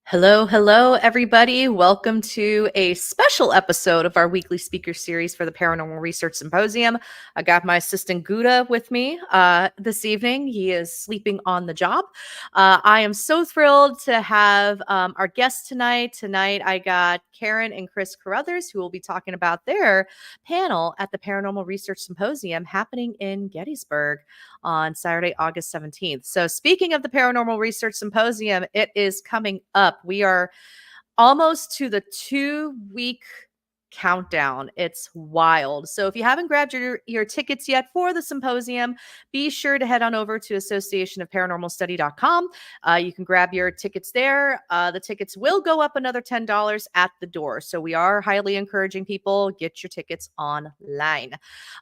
Hello, hello, everybody. Welcome to a special episode of our weekly speaker series for the Paranormal Research Symposium. I got my assistant Gouda with me this evening. He is sleeping on the job. I am so thrilled to have our guests tonight. Tonight, I got Karen and Chris Carothers, who will be talking about their panel at the Paranormal Research Symposium happening in Gettysburg on Saturday, August 17th. So, speaking of the Paranormal Research Symposium, it is coming up. We are almost to the 2 week countdown. It's wild. So if you haven't grabbed your tickets yet for the symposium, be sure to head on over to associationofparanormalstudy.com. You can grab your tickets there. The tickets will go up another $10 at the door. So we are highly encouraging people, get your tickets online.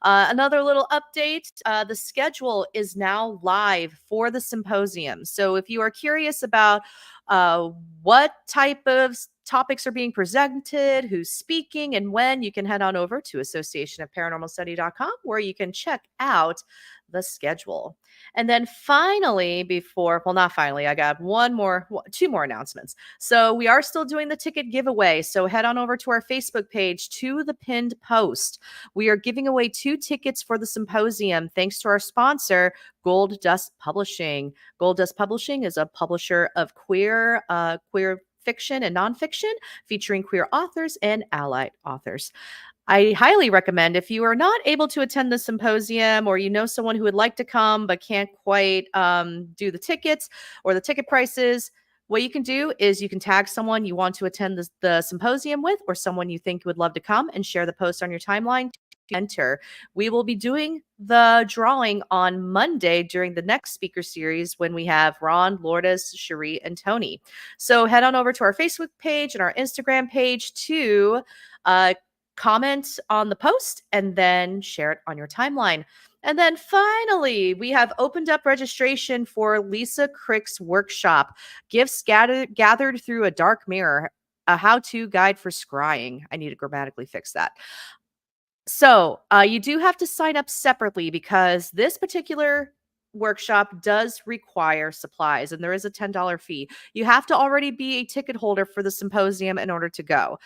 Another little update, the schedule is now live for the symposium. So if you are curious about what type of topics are being presented, who's speaking, and when, you can head on over to associationofparanormalstudy.com where you can check out the schedule. And then finally, not finally, I got two more announcements. So we are still doing the ticket giveaway. So head on over to our Facebook page to the pinned post. We are giving away 2 tickets for the symposium thanks to our sponsor, Gold Dust Publishing. Gold Dust Publishing is a publisher of queer fiction and nonfiction featuring queer authors and allied authors. I highly recommend, if you are not able to attend the symposium or you know someone who would like to come but can't quite do the tickets or the ticket prices, what you can do is you can tag someone you want to attend the symposium with, or someone you think would love to come, and share the post on your timeline to enter. We will be doing the drawing on Monday during the next speaker series when we have Ron, Lourdes, Cherie, and Tony. So head on over to our Facebook page and our Instagram page to comment on the post and then share it on your timeline. And then finally, we have opened up registration for Lisa Crick's workshop, Gifts Gathered Through a Dark Mirror, a how-to guide for scrying. I need to grammatically fix that. So you do have to sign up separately because this particular workshop does require supplies, and there is a $10 fee. You have to already be a ticket holder for the symposium in order to go.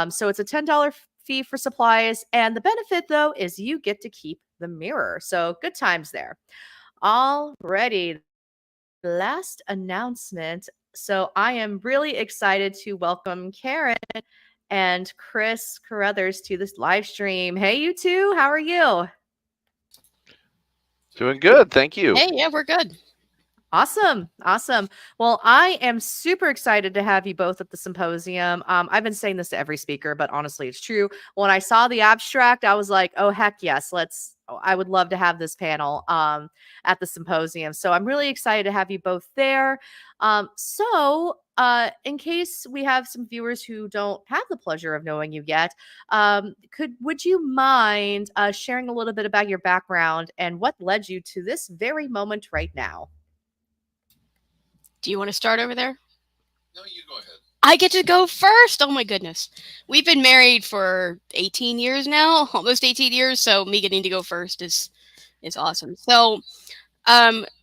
So it's a $10 fee for supplies, and the benefit, though, is you get to keep the mirror. So good times there. Alrighty, last announcement. So I am really excited to welcome Karen and Chris Carothers to this live stream. Hey, you two, how are you? Doing good, thank you. Hey, yeah, we're good. Awesome. Awesome. Well, I am super excited to have you both at the symposium. I've been saying this to every speaker, but honestly, it's true. When I saw the abstract, I was like, oh, heck yes, I would love to have this panel at the symposium. So I'm really excited to have you both there. In case we have some viewers who don't have the pleasure of knowing you yet, would you mind sharing a little bit about your background and what led you to this very moment right now? Do you want to start over there? No, you go ahead. I get to go first. Oh my goodness. We've been married for 18 years now, almost 18 years. So me getting to go first is awesome. So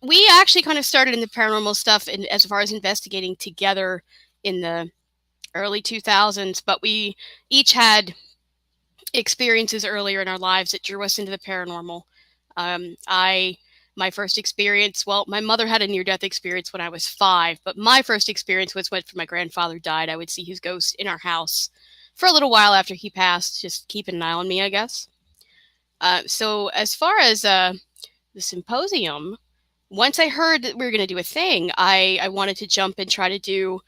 we actually kind of started in the paranormal stuff as far as investigating together in the early 2000s, but we each had experiences earlier in our lives that drew us into the paranormal. My first experience, my mother had a near-death experience when I was 5, but my first experience was when my grandfather died. I would see his ghost in our house for a little while after he passed, just keeping an eye on me, I guess. So as far as the symposium, once I heard that we were going to do a thing, I wanted to jump and try to do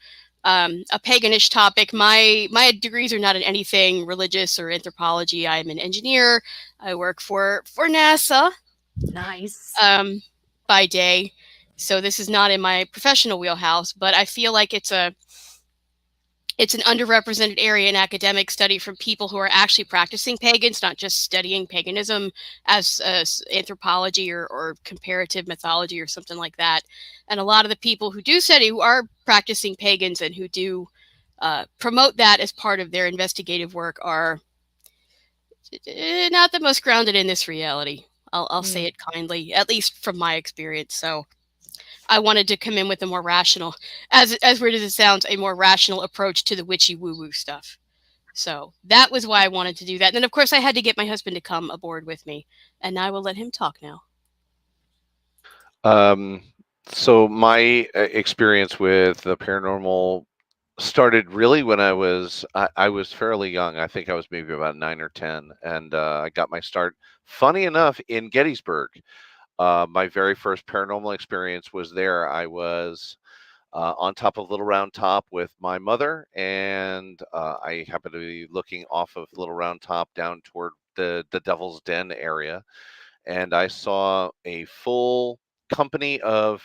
a paganish topic. My degrees are not in anything religious or anthropology. I'm an engineer. I work for NASA. Nice. By day. So this is not in my professional wheelhouse, but I feel like it's an underrepresented area in academic study from people who are actually practicing pagans, not just studying paganism as anthropology or comparative mythology or something like that. And a lot of the people who do study, who are practicing pagans and who do promote that as part of their investigative work, are not the most grounded in this reality. I'll say it kindly, at least from my experience. So I wanted to come in with a more rational, as weird as it sounds, a more rational approach to the witchy woo-woo stuff. So that was why I wanted to do that. And then, of course, I had to get my husband to come aboard with me. And I will let him talk now. So my experience with the paranormal started really when I was fairly young. I think I was maybe about 9 or 10, and I got my start, funny enough, in Gettysburg. My very first paranormal experience was there. I was on top of Little Round Top with my mother, and I happened to be looking off of Little Round Top down toward the Devil's Den area, and I saw a full company of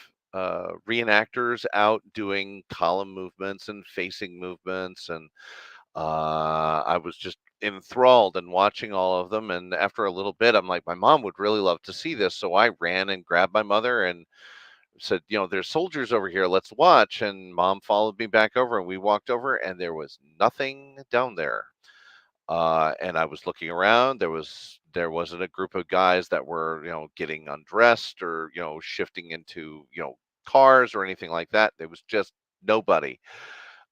reenactors out doing column movements and facing movements, and I was just enthralled and watching all of them. And after a little bit, I'm like, my mom would really love to see this, so I ran and grabbed my mother and said, there's soldiers over here, let's watch. And mom followed me back over, and we walked over, and there was nothing down there. And I was looking around. There wasn't a group of guys that were, getting undressed or, shifting into, cars or anything like that. There was just nobody.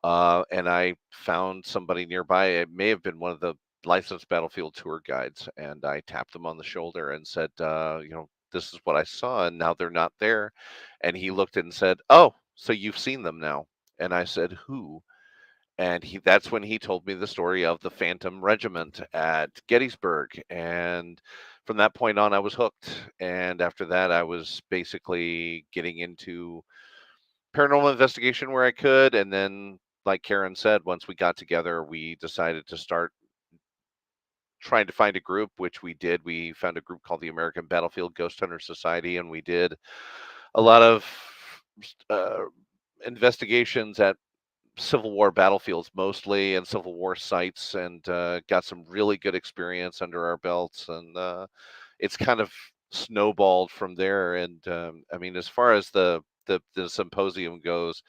And I found somebody nearby. It may have been one of the licensed battlefield tour guides, and I tapped them on the shoulder and said, this is what I saw, and now they're not there. And he looked and said, "Oh, so you've seen them now?" And I said, "Who?" And that's when he told me the story of the Phantom Regiment at Gettysburg. And from that point on, I was hooked. And after that, I was basically getting into paranormal investigation where I could. And then, like Karen said, once we got together, we decided to start trying to find a group, which we did. We found a group called the American Battlefield Ghost Hunter Society, and we did a lot of uh, investigations at Civil War battlefields mostly, and Civil War sites, and got some really good experience under our belts. And it's kind of snowballed from there. And I mean, as far as the symposium goes,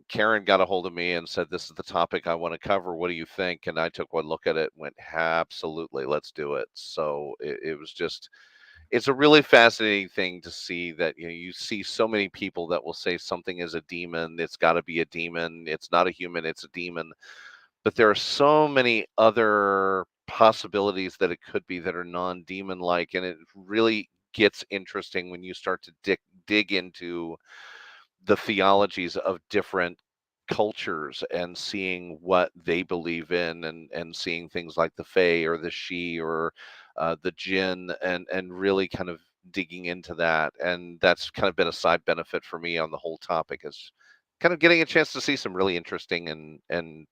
Karen got a hold of me and said, "This is the topic I want to cover. What do you think?" And I took one look at it and went, "Absolutely, let's do it." So it was just, it's a really fascinating thing to see that, you see so many people that will say something is a demon. It's got to be a demon. It's not a human. It's a demon. But there are so many other possibilities that it could be that are non-demon like, and it really gets interesting when you start to dig into the theologies of different cultures and seeing what they believe in, and seeing things like the Fae or the She or the Jinn, and really kind of digging into that. And that's kind of been a side benefit for me on the whole topic, is kind of getting a chance to see some really interesting and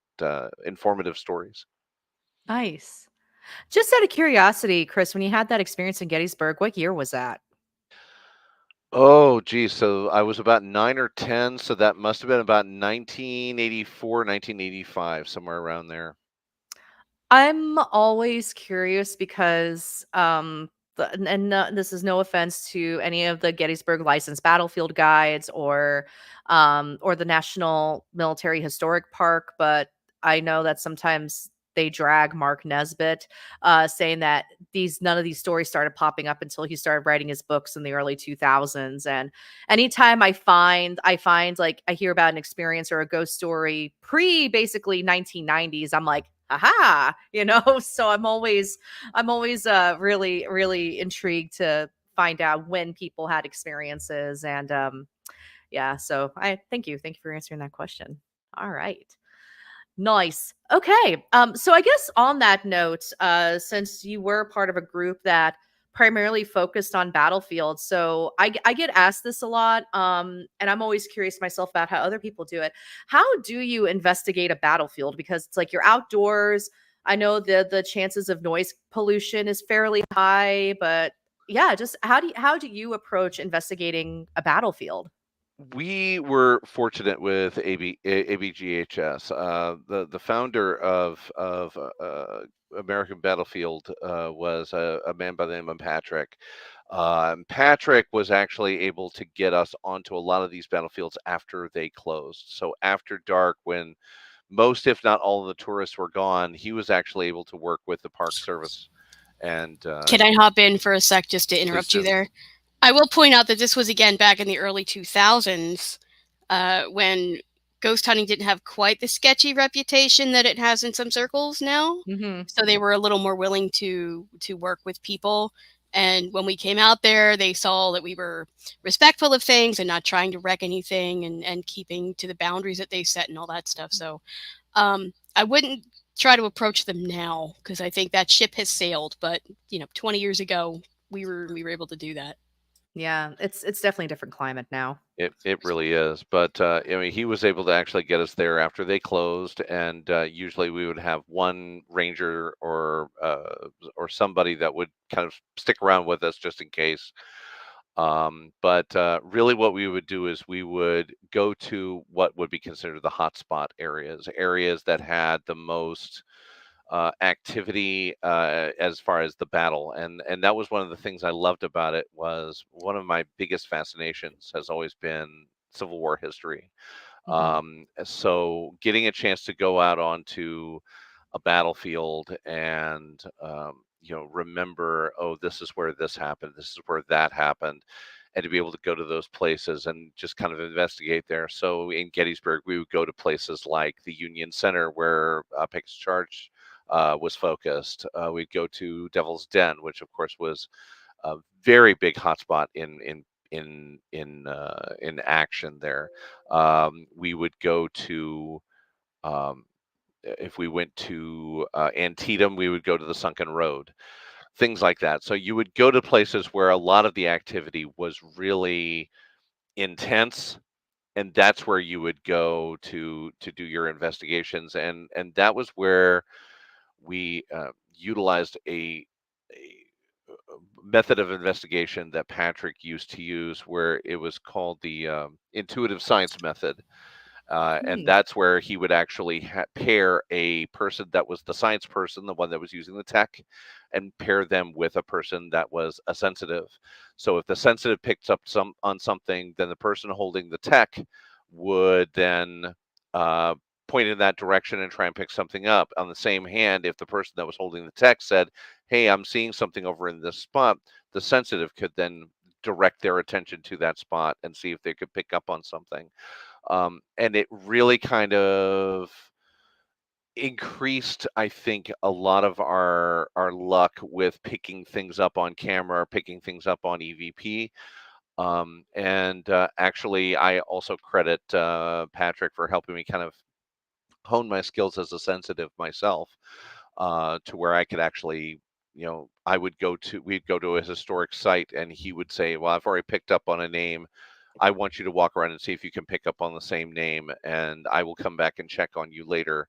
informative stories. Nice. Just out of curiosity, Chris, when you had that experience in Gettysburg, what year was that? Oh, geez. So I was about 9 or 10. So that must have been about 1984, 1985, somewhere around there. I'm always curious because, this is no offense to any of the Gettysburg licensed battlefield guides or the National Military Historic Park, but I know that sometimes they drag Mark Nesbitt, saying that none of these stories started popping up until he started writing his books in the early 2000s. And anytime I find like I hear about an experience or a ghost story pre basically 1990s, I'm like, aha, so I'm always really really intrigued to find out when people had experiences. And yeah, so I thank you for answering that question. All right. Nice. Okay. So I guess on that note, since you were part of a group that primarily focused on battlefields, so I get asked this a lot, and I'm always curious myself about how other people do it. How do you investigate a battlefield? Because it's like you're outdoors. I know the chances of noise pollution is fairly high, but yeah, just how do you approach investigating a battlefield? We were fortunate with ABGHS. The founder of American Battlefield was a man by the name of Patrick. Patrick was actually able to get us onto a lot of these battlefields after they closed. So after dark, when most, if not all, of the tourists were gone, he was actually able to work with the Park Service. And Can I hop in for a sec just to please interrupt you do. there? I will point out that this was again back in the early 2000s, when ghost hunting didn't have quite the sketchy reputation that it has in some circles now. Mm-hmm. So they were a little more willing to work with people. And when we came out there, they saw that we were respectful of things and not trying to wreck anything, and keeping to the boundaries that they set and all that stuff. So I wouldn't try to approach them now, because I think that ship has sailed. But 20 years ago, we were able to do that. Yeah, it's definitely a different climate now. It really is, but I mean, he was able to actually get us there after they closed, and usually we would have one ranger or somebody that would kind of stick around with us just in case. But really, what we would do is we would go to what would be considered the hotspot areas, areas that had the most activity as far as the battle, and that was one of the things I loved about it. Was one of my biggest fascinations has always been Civil War history. Mm-hmm. So getting a chance to go out onto a battlefield and remember, oh, this is where this happened, this is where that happened, and to be able to go to those places and just kind of investigate there. So in Gettysburg, we would go to places like the Union Center, where Pagans Charge was focused. We'd go to Devil's Den, which of course was a very big hotspot in action there. We would go to if we went to Antietam, we would go to the Sunken Road, things like that. So you would go to places where a lot of the activity was really intense, and that's where you would go to do your investigations. And that was where we utilized a method of investigation that Patrick used to use, where it was called the intuitive science method. And Hmm. that's where he would actually pair a person that was the science person, the one that was using the tech, and pair them with a person that was a sensitive. So if the sensitive picks up on something, then the person holding the tech would then uh, point in that direction and try and pick something up. On the same hand, if the person that was holding the tech said, "Hey, I'm seeing something over in this spot," the sensitive could then direct their attention to that spot and see if they could pick up on something. And it really kind of increased, I think, a lot of our luck with picking things up on camera, picking things up on EVP. And actually, I also credit Patrick for helping me kind of hone my skills as a sensitive myself, to where I could actually, we'd go to a historic site, and he would say, "Well, I've already picked up on a name. I want you to walk around and see if you can pick up on the same name, and I will come back and check on you later."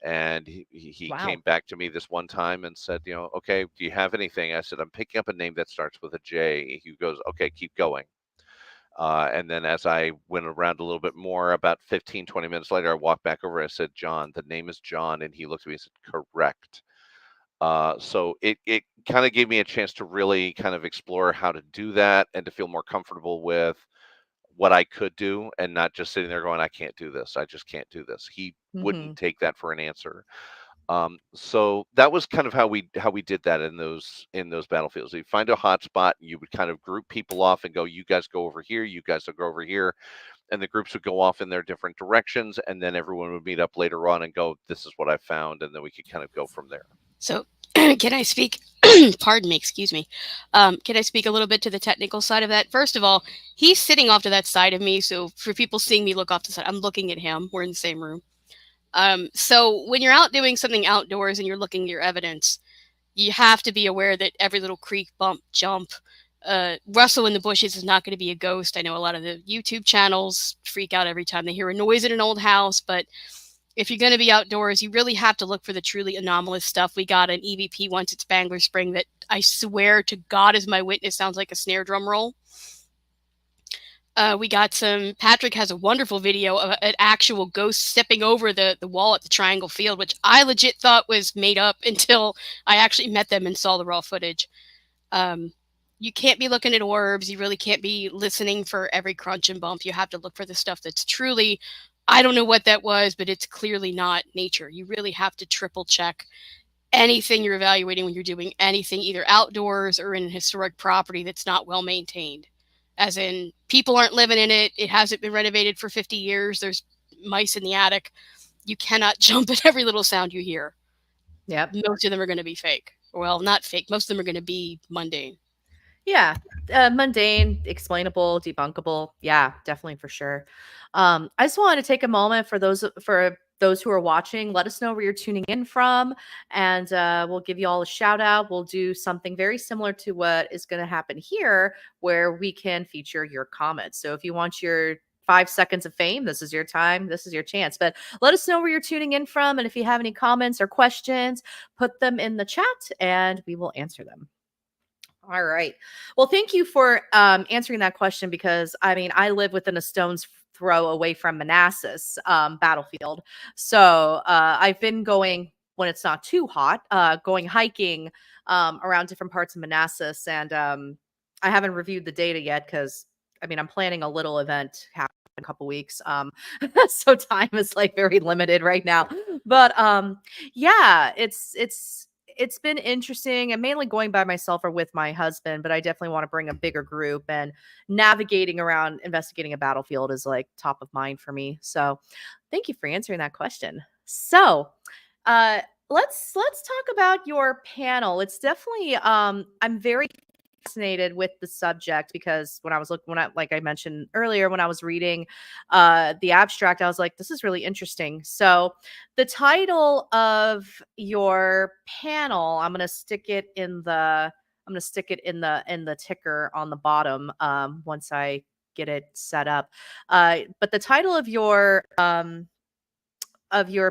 And he came Wow. back to me this one time and said, "Okay, do you have anything?" I said, "I'm picking up a name that starts with a J." He goes, "Okay, keep going." And then as I went around a little bit more, about 15, 20 minutes later, I walked back over. I said, "John, the name is John." And he looked at me and said, "Correct." So it kind of gave me a chance to really kind of explore how to do that and to feel more comfortable with what I could do, and not just sitting there going, "I can't do this. I just can't do this." He Mm-hmm. wouldn't take that for an answer. So that was kind of how we did that in those battlefields. You find a hot spot, and you would kind of group people off and go, "You guys go over here, you guys will go over here," and the groups would go off in their different directions, and then everyone would meet up later on and go, "This is what I found," and then we could kind of go from there. So, can I speak? Pardon me, excuse me. Can I speak a little bit to the technical side of that? First of all, he's sitting off to that side of me, so for people seeing me look off the side, I'm looking at him. We're in the same room. So when you're out doing something outdoors and you're looking at your evidence, you have to be aware that every little creak, bump, jump, rustle in the bushes is not going to be a ghost. I know a lot of the YouTube channels freak out every time they hear a noise in an old house, but if you're going to be outdoors, you really have to look for the truly anomalous stuff. We got an EVP once at Spangler Spring that I swear to God is my witness sounds like a snare drum roll. We got Patrick has a wonderful video of an actual ghost stepping over the wall at the Triangle Field, which I legit thought was made up until I actually met them and saw the raw footage. You can't be looking at orbs. You really can't be listening for every crunch and bump. You have to look for the stuff that's truly, I don't know what that was, but it's clearly not nature. You really have to triple check anything you're evaluating when you're doing anything either outdoors or in a historic property that's not well maintained. As in, people aren't living in it, it hasn't been renovated for 50 years, there's mice in the attic. You cannot jump at every little sound you hear. Yep. Most of them are going to be fake. Well, not fake. Most of them are going to be mundane. Yeah, mundane, explainable, debunkable. Yeah, definitely for sure. I just wanted to take a moment for those who are watching. Let us know where you're tuning in from, and we'll give you all a shout out. We'll do something very similar to what is going to happen here, where we can feature your comments. So if you want your 5 seconds of fame, this is your time. This is your chance. But let us know where you're tuning in from, and if you have any comments or questions, put them in the chat, and we will answer them. All right. Well, thank you for answering that question, because I mean, I live within a stone's throw away from Manassas battlefield. So I've been going, when it's not too hot, going hiking around different parts of Manassas. And I haven't reviewed the data yet, because I mean, I'm planning a little event happen in a couple weeks. So time is like very limited right now. But yeah, it's been interesting. I'm mainly going by myself or with my husband, but I definitely want to bring a bigger group, and navigating around investigating a battlefield is like top of mind for me. So thank you for answering that question. So let's talk about your panel. It's definitely I'm very fascinated with the subject, because when I like I mentioned earlier, when I was reading the abstract, I was like, this is really interesting. So the title of your panel, I'm going to stick it in the ticker on the bottom once I get it set up. But the title of your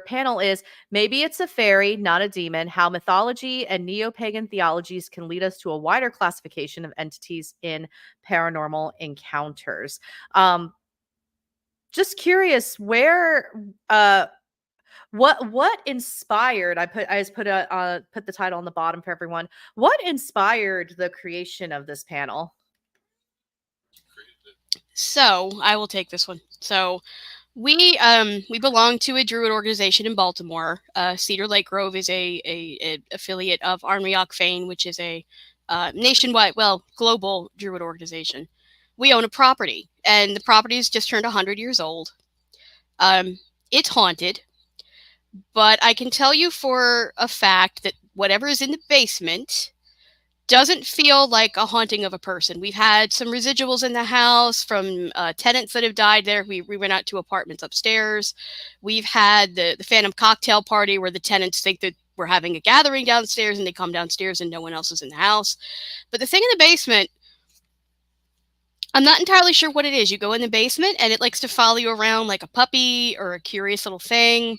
panel is "Maybe It's a Fairy, Not a Demon: How Mythology and Neo-Pagan Theologies Can Lead Us to a Wider Classification of Entities in Paranormal Encounters." Just curious, where what inspired, I just put the title on the bottom for everyone. What inspired the creation of this panel? So I will take this one. So we belong to a Druid organization in Baltimore. CedarLight Grove is a affiliate of Armagnac Fane, which is a nationwide, well, global Druid organization. We own a property, and the property's just turned 100 years old. It's haunted, but I can tell you for a fact that whatever is in the basement doesn't feel like a haunting of a person. We've had some residuals in the house from tenants that have died there. We went out to apartments upstairs. We've had the Phantom Cocktail Party, where the tenants think that we're having a gathering downstairs, and they come downstairs and no one else is in the house. But the thing in the basement, I'm not entirely sure what it is. You go in the basement and it likes to follow you around like a puppy or a curious little thing.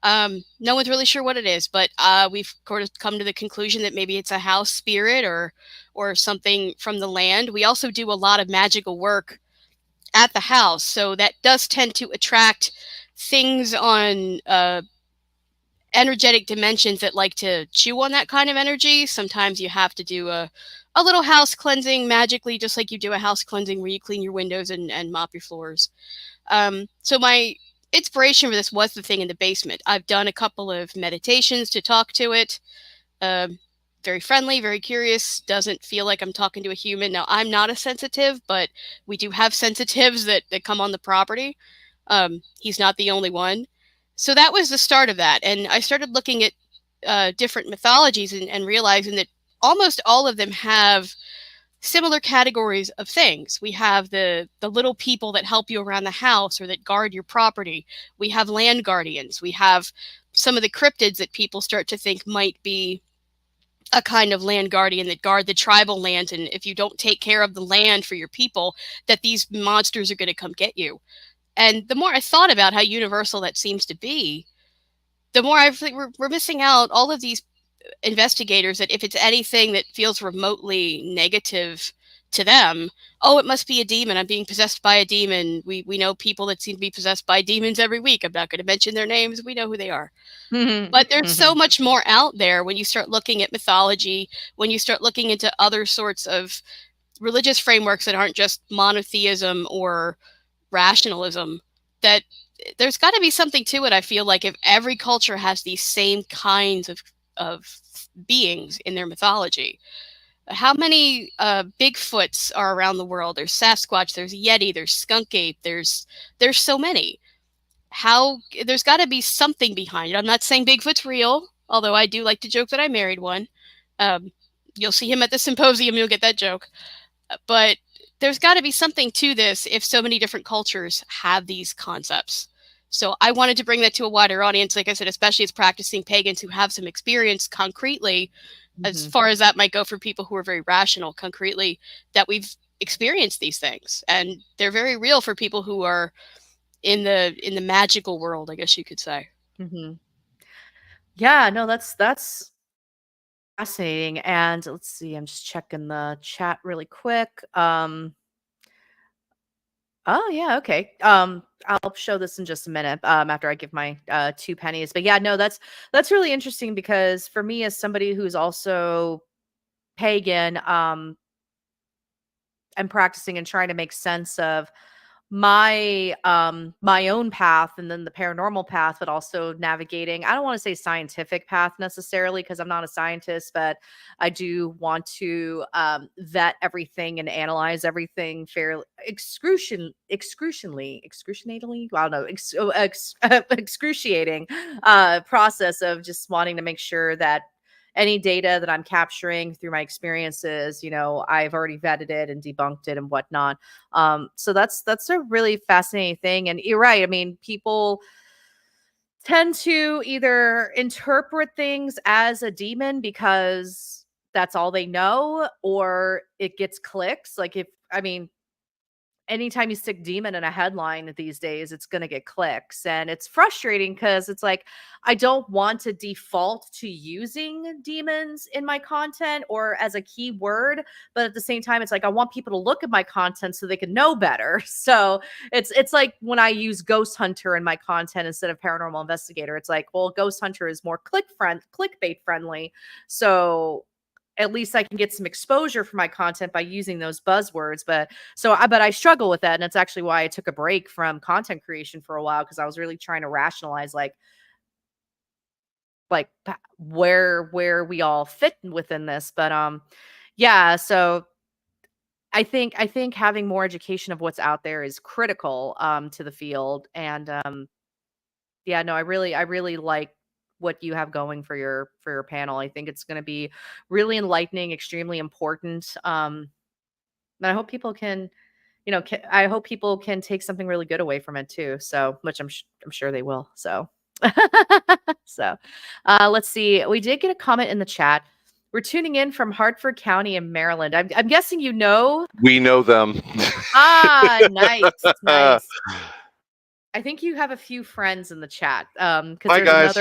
No one's really sure what it is, but we've sort of come to the conclusion that maybe it's a house spirit or something from the land. We also do a lot of magical work at the house, so that does tend to attract things on energetic dimensions that like to chew on that kind of energy. Sometimes you have to do a little house cleansing magically, just like you do a house cleansing where you clean your windows and mop your floors. So my inspiration for this was the thing in the basement. I've done a couple of meditations to talk to it. Very friendly, very curious, doesn't feel like I'm talking to a human. Now, I'm not a sensitive, but we do have sensitives that come on the property. He's not the only one. So that was the start of that. And I started looking at different mythologies and realizing that almost all of them have similar categories of things. We have the little people that help you around the house or that guard your property. We have land guardians. We have some of the cryptids that people start to think might be a kind of land guardian that guard the tribal lands. And if you don't take care of the land for your people, that these monsters are going to come get you. And the more I thought about how universal that seems to be, the more I think we're missing out all of these investigators that if it's anything that feels remotely negative to them, oh, it must be a demon. I'm being possessed by a demon. We know people that seem to be possessed by demons every week. I'm not going to mention their names. We know who they are. But there's so much more out there when you start looking at mythology, when you start looking into other sorts of religious frameworks that aren't just monotheism or rationalism, that there's got to be something to it. I feel like if every culture has these same kinds of of beings in their mythology. How many Bigfoots are around the world? There's Sasquatch, there's Yeti, there's Skunk Ape, there's so many. There's got to be something behind it. I'm not saying Bigfoot's real, although I do like to joke that I married one. You'll see him at the Symposium, you'll get that joke. But there's got to be something to this if so many different cultures have these concepts. So I wanted to bring that to a wider audience, like I said, especially as practicing pagans who have some experience concretely, as far as that might go for people who are very rational concretely, that we've experienced these things. And they're very real for people who are in the magical world, I guess you could say. Yeah, no, that's fascinating. And let's see, I'm just checking the chat really quick. Oh yeah, okay. I'll show this in just a minute after I give my 2 pennies. But yeah, no, that's really interesting because for me as somebody who's also pagan, and practicing and trying to make sense of my my own path and then the paranormal path, but also navigating, I don't want to say scientific path necessarily because I'm not a scientist, but I do want to vet everything and analyze everything fairly excruciatingly, I don't know, excruciating process of just wanting to make sure that any data that I'm capturing through my experiences, I've already vetted it and debunked it and whatnot. So that's a really fascinating thing. And you're right. I mean, people tend to either interpret things as a demon because that's all they know, or it gets clicks. Like anytime you stick demon in a headline these days, it's going to get clicks. And it's frustrating because it's like, I don't want to default to using demons in my content or as a keyword. But at the same time, it's like, I want people to look at my content so they can know better. So it's like when I use ghost hunter in my content instead of paranormal investigator, it's like, well, ghost hunter is more clickbait friendly. So at least I can get some exposure for my content by using those buzzwords. But I struggle with that. And it's actually why I took a break from content creation for a while, because I was really trying to rationalize like where we all fit within this. But yeah, so I think having more education of what's out there is critical to the field. And yeah, no, I really like what you have going for your panel. I think it's going to be really enlightening, extremely important. And I hope people can, I hope people can take something really good away from it too. So, which I'm sure they will. So, so let's see. We did get a comment in the chat. We're tuning in from Hartford County in Maryland. I'm guessing we know them. Nice, nice. I think you have a few friends in the chat. Because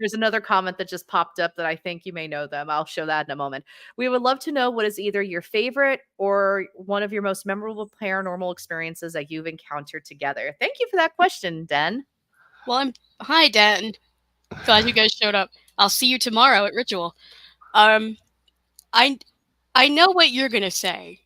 there's another comment that just popped up that I think you may know them. I'll show that in a moment. We would love to know what is either your favorite or one of your most memorable paranormal experiences that you've encountered together. Thank you for that question, Den. Well, hi, Den. Glad you guys showed up. I'll see you tomorrow at Ritual. I know what you're gonna say,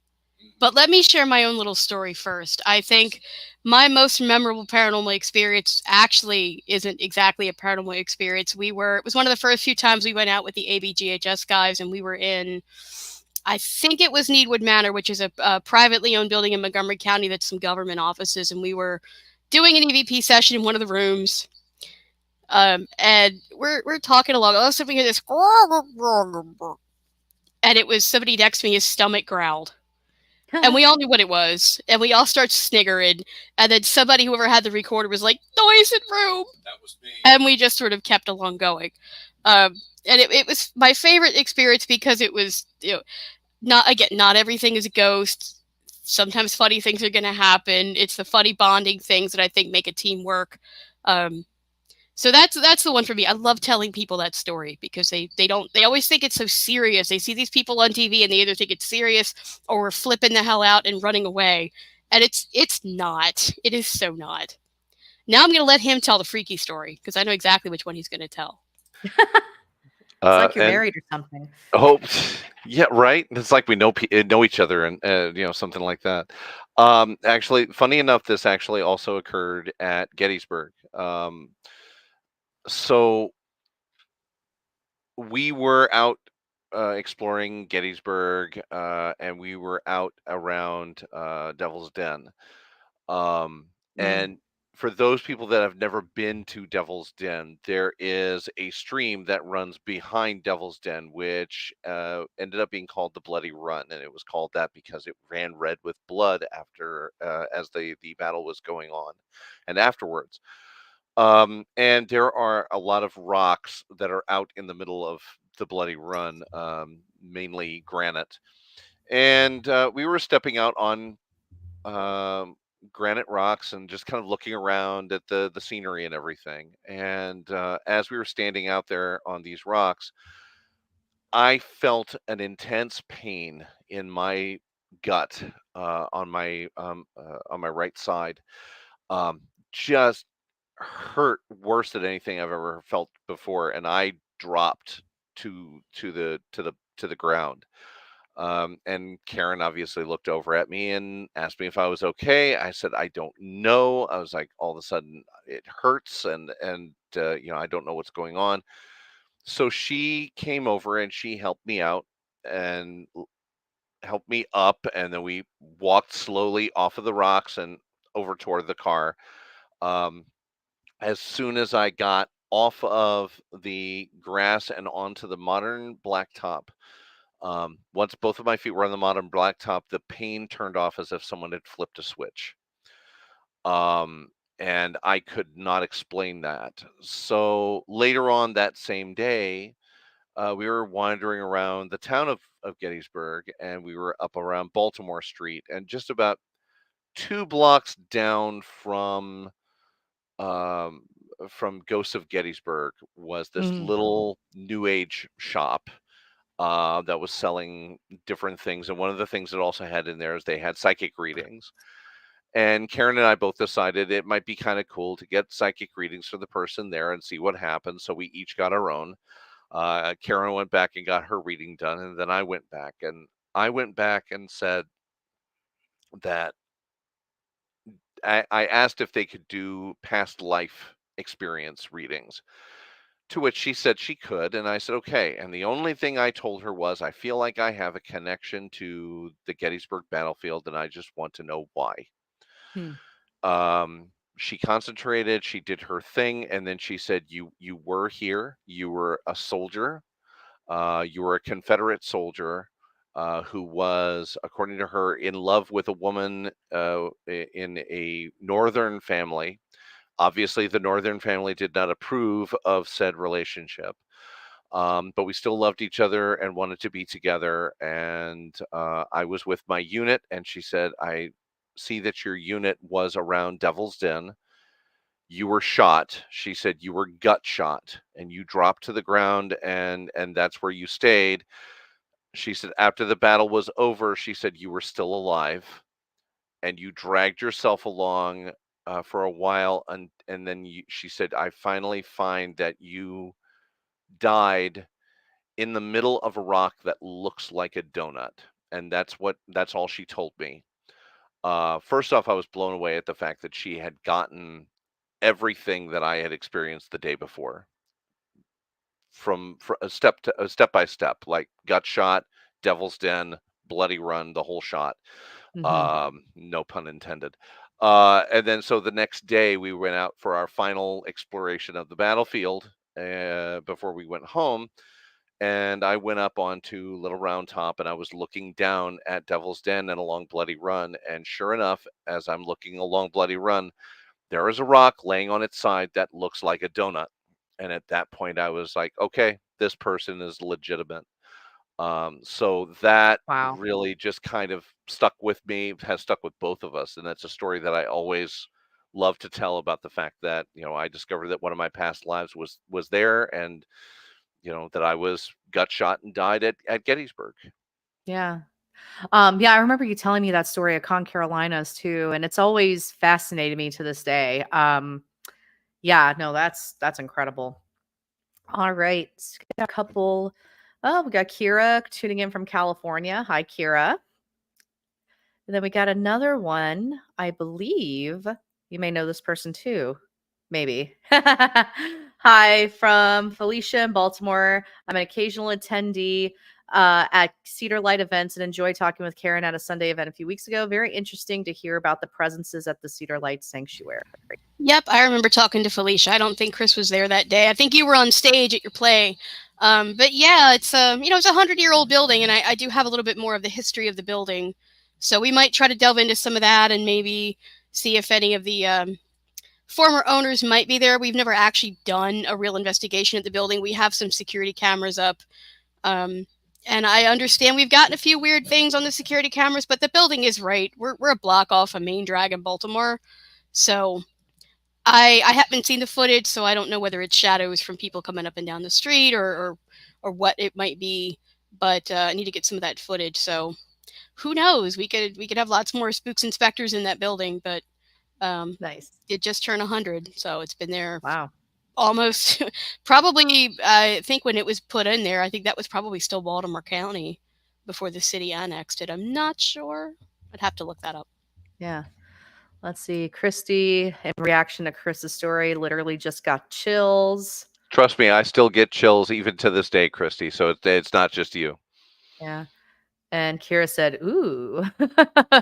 but let me share my own little story first. I think my most memorable paranormal experience actually isn't exactly a paranormal experience. It was one of the first few times we went out with the ABGHS guys, and we were in, I think it was Needwood Manor, which is a privately owned building in Montgomery County that's some government offices, and we were doing an EVP session in one of the rooms. And we're talking along. All of a sudden we hear this, and it was somebody next to me, his stomach growled. And we all knew what it was. And we all start sniggering. And then whoever had the recorder was like, noise in room. That was me. And we just sort of kept along going. And it was my favorite experience because it was, not everything is a ghost. Sometimes funny things are going to happen. It's the funny bonding things that I think make a team work. So that's the one for me. I love telling people that story because they always think it's so serious. They see these people on TV and they either think it's serious or we're flipping the hell out and running away. And it's not. It is so not. Now I'm going to let him tell the freaky story because I know exactly which one he's going to tell. It's like you're married or something. Oh, yeah, right. It's like we know each other and something like that. Actually, funny enough, this actually also occurred at Gettysburg. So we were out exploring Gettysburg, and we were out around Devil's Den. Um, Mm. and for those people that have never been to Devil's Den, there is a stream that runs behind Devil's Den, which ended up being called the Bloody Run, and it was called that because it ran red with blood after as the battle was going on, and afterwards. And there are a lot of rocks that are out in the middle of the Bloody Run, mainly granite. And we were stepping out on um, granite rocks and just kind of looking around at the scenery and everything. And as we were standing out there on these rocks, I felt an intense pain in my gut on my right side. Um, just hurt worse than anything I've ever felt before, and I dropped to the ground. And Karen obviously looked over at me and asked me if I was okay. I said I don't know. I was like, all of a sudden it hurts, and I don't know what's going on. So she came over and she helped me out and helped me up, and then we walked slowly off of the rocks and over toward the car. Um, as soon as I got off of the grass and onto the modern blacktop, once both of my feet were on the modern blacktop, the pain turned off as if someone had flipped a switch. Um, and I could not explain that. So later on that same day, we were wandering around the town of Gettysburg, and we were up around Baltimore Street, and just about 2 blocks down um, from Ghosts of Gettysburg was this Mm. little new age shop that was selling different things. And one of the things it also had in there is they had psychic readings. And Karen and I both decided it might be kind of cool to get psychic readings for the person there and see what happens. So we each got our own. Karen went back and got her reading done, and then I went back and said that I asked if they could do past life experience readings. To which she said she could, and I said, "Okay." And the only thing I told her was, "I feel like I have a connection to the Gettysburg battlefield, and I just want to know why." Hmm. She concentrated, she did her thing, and then she said, "You were here. You were a soldier. You were a Confederate soldier." Who was, according to her, in love with a woman in a northern family. Obviously, the northern family did not approve of said relationship, but we still loved each other and wanted to be together. And I was with my unit, and she said, "I see that your unit was around Devil's Den. You were shot." She said, "You were gut shot, and you dropped to the ground, and that's where you stayed." She said, "After the battle was over," she said, "you were still alive, and you dragged yourself along for a while, and then she said, I finally find that you died in the middle of a rock that looks like a donut." And that's all she told me. First off, I was blown away at the fact that she had gotten everything that I had experienced the day before, from a step by step, like gut shot, Devil's Den, Bloody Run, the whole shot. Hmm. No pun intended. And then so the next day we went out for our final exploration of the battlefield before we went home. And I went up onto Little Round Top, and I was looking down at Devil's Den and along Bloody Run. And sure enough, as I'm looking along Bloody Run, there is a rock laying on its side that looks like a donut. And at that point, I was like, okay, this person is legitimate. So that Wow. really just kind of stuck with me, has stuck with both of us. And that's a story that I always love to tell, about the fact that, I discovered that one of my past lives was there, and, that I was gut shot and died at Gettysburg. Yeah. Yeah, I remember you telling me that story at Con Carolinas too, and it's always fascinated me to this day. Yeah, no, that's incredible. All right, let's get a couple. Oh, we got Kira tuning in from California. Hi, Kira. And then we got another one. I believe you may know this person too. Maybe. Hi from Felicia in Baltimore. I'm an occasional attendee at CedarLight events and enjoy talking with Karen at a Sunday event a few weeks ago. Very interesting to hear about the presences at the CedarLight Sanctuary. Yep, I remember talking to Felicia. I don't think Chris was there that day. I think you were on stage at your play. But yeah, it's it's a 100-year-old building, and I do have a little bit more of the history of the building. So we might try to delve into some of that and maybe see if any of the former owners might be there. We've never actually done a real investigation at the building. We have some security cameras up. And I understand we've gotten a few weird things on the security cameras, but the building is right. We're a block off a main drag in Baltimore. So I haven't seen the footage, so I don't know whether it's shadows from people coming up and down the street or what it might be. But I need to get some of that footage. So who knows? We could have lots more spooks inspectors in that building, but Nice. it just turned 100, so it's been there Wow. almost probably. I think when it was put in there, I think that was probably still Baltimore County before the city annexed it. I'm not sure. I'd have to look that up. Yeah. Let's see. Christy, in reaction to Chris's story, literally just got chills. Trust me, I still get chills even to this day, Christy. So it's not just you. Yeah. And Kira said, ooh,